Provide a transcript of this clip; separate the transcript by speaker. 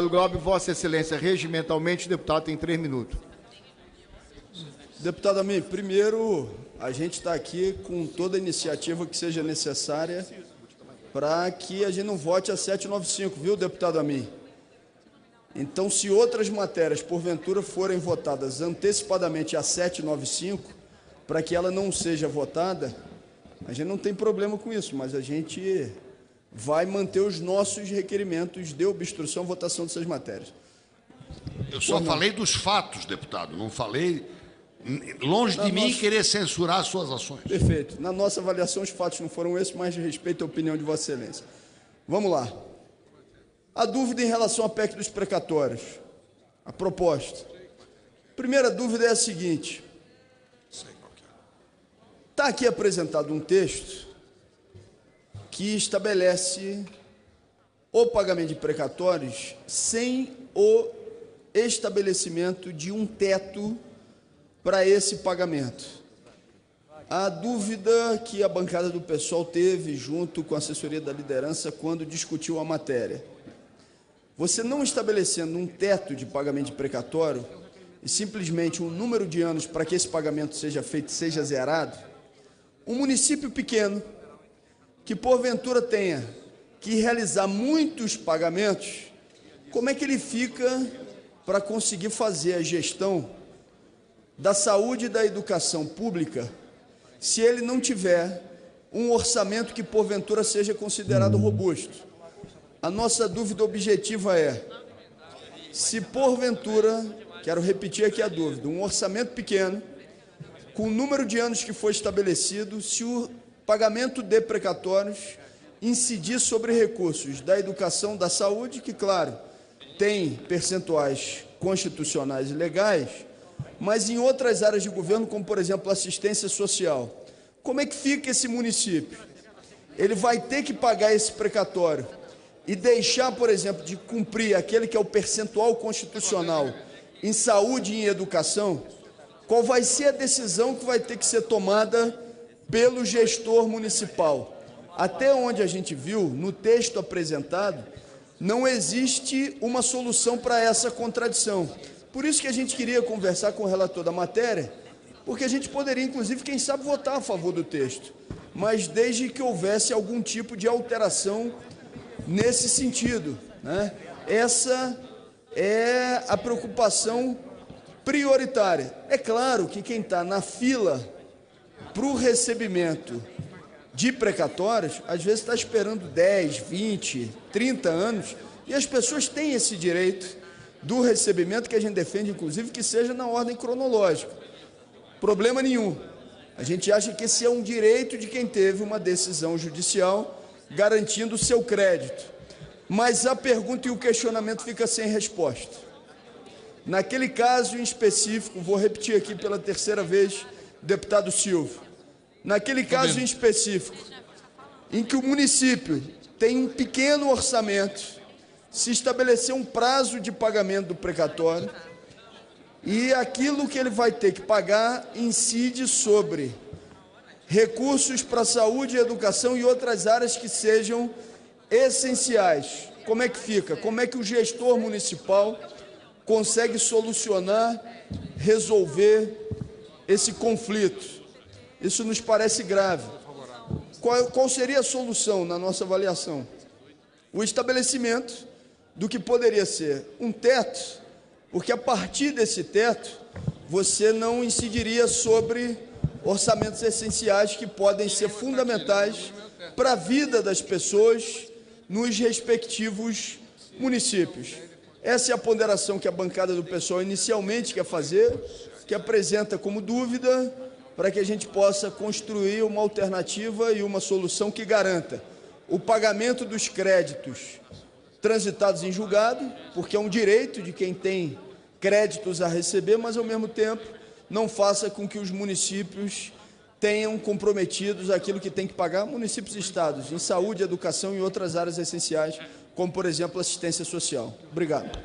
Speaker 1: Globo, Vossa Excelência, regimentalmente, o deputado tem 3 minutos.
Speaker 2: Deputado Amin, primeiro, a gente está aqui com toda a iniciativa que seja necessária para que a gente não vote a 795, viu, deputado Amin? Então, se outras matérias, porventura, forem votadas antecipadamente a 795, para que ela não seja votada, a gente não tem problema com isso, mas a gente vai manter os nossos requerimentos de obstrução à votação dessas matérias.
Speaker 3: Eu só falei dos fatos, deputado, não falei, longe de mim querer censurar as suas ações.
Speaker 2: Perfeito. Na nossa avaliação, os fatos não foram esses, mas respeito à opinião de Vossa Excelência. Vamos lá. A dúvida em relação à PEC dos precatórios. A proposta. Primeira dúvida é a seguinte. Está aqui apresentado um texto que estabelece o pagamento de precatórios sem o estabelecimento de um teto para esse pagamento. A dúvida que a bancada do PSOL teve junto com a assessoria da liderança quando discutiu a matéria. Você não estabelecendo um teto de pagamento de precatório e simplesmente um número de anos para que esse pagamento seja feito, seja zerado, um município pequeno que porventura tenha que realizar muitos pagamentos, como é que ele fica para conseguir fazer a gestão da saúde e da educação pública se ele não tiver um orçamento que porventura seja considerado robusto? A nossa dúvida objetiva é, se porventura, quero repetir aqui a dúvida, um orçamento pequeno, com o número de anos que foi estabelecido, se o pagamento de precatórios incidir sobre recursos da educação, da saúde, que, claro, tem percentuais constitucionais e legais, mas em outras áreas de governo, como, por exemplo, assistência social. Como é que fica esse município? Ele vai ter que pagar esse precatório e deixar, por exemplo, de cumprir aquele que é o percentual constitucional em saúde e em educação? Qual vai ser a decisão que vai ter que ser tomada pelo gestor municipal? Até onde a gente viu, no texto apresentado, não existe uma solução para essa contradição. Por isso que a gente queria conversar com o relator da matéria, porque a gente poderia, inclusive, quem sabe, votar a favor do texto, mas desde que houvesse algum tipo de alteração nesse sentido, né? Essa é a preocupação prioritária. É claro que quem está na fila para o recebimento de precatórios, às vezes está esperando 10, 20, 30 anos, e as pessoas têm esse direito do recebimento, que a gente defende, inclusive, que seja na ordem cronológica. Problema nenhum. A gente acha que esse é um direito de quem teve uma decisão judicial garantindo o seu crédito. Mas a pergunta e o questionamento fica sem resposta. Naquele caso em específico, vou repetir aqui pela terceira vez, deputado Silva, naquele caso em específico, em que o município tem um pequeno orçamento, se estabelecer um prazo de pagamento do precatório, e aquilo que ele vai ter que pagar incide sobre recursos para saúde e educação e outras áreas que sejam essenciais. Como é que fica? Como é que o gestor municipal consegue solucionar, resolver esse conflito? Isso nos parece grave. Qual seria a solução na nossa avaliação? O estabelecimento do que poderia ser um teto, porque a partir desse teto você não incidiria sobre orçamentos essenciais que podem ser fundamentais para a vida das pessoas nos respectivos municípios. Essa é a ponderação que a bancada do PSOL inicialmente quer fazer, que apresenta como dúvida, para que a gente possa construir uma alternativa e uma solução que garanta o pagamento dos créditos transitados em julgado, porque é um direito de quem tem créditos a receber, mas, ao mesmo tempo, não faça com que os municípios tenham comprometidos aquilo que tem que pagar, municípios e estados, em saúde, educação e outras áreas essenciais, como, por exemplo, assistência social. Obrigado.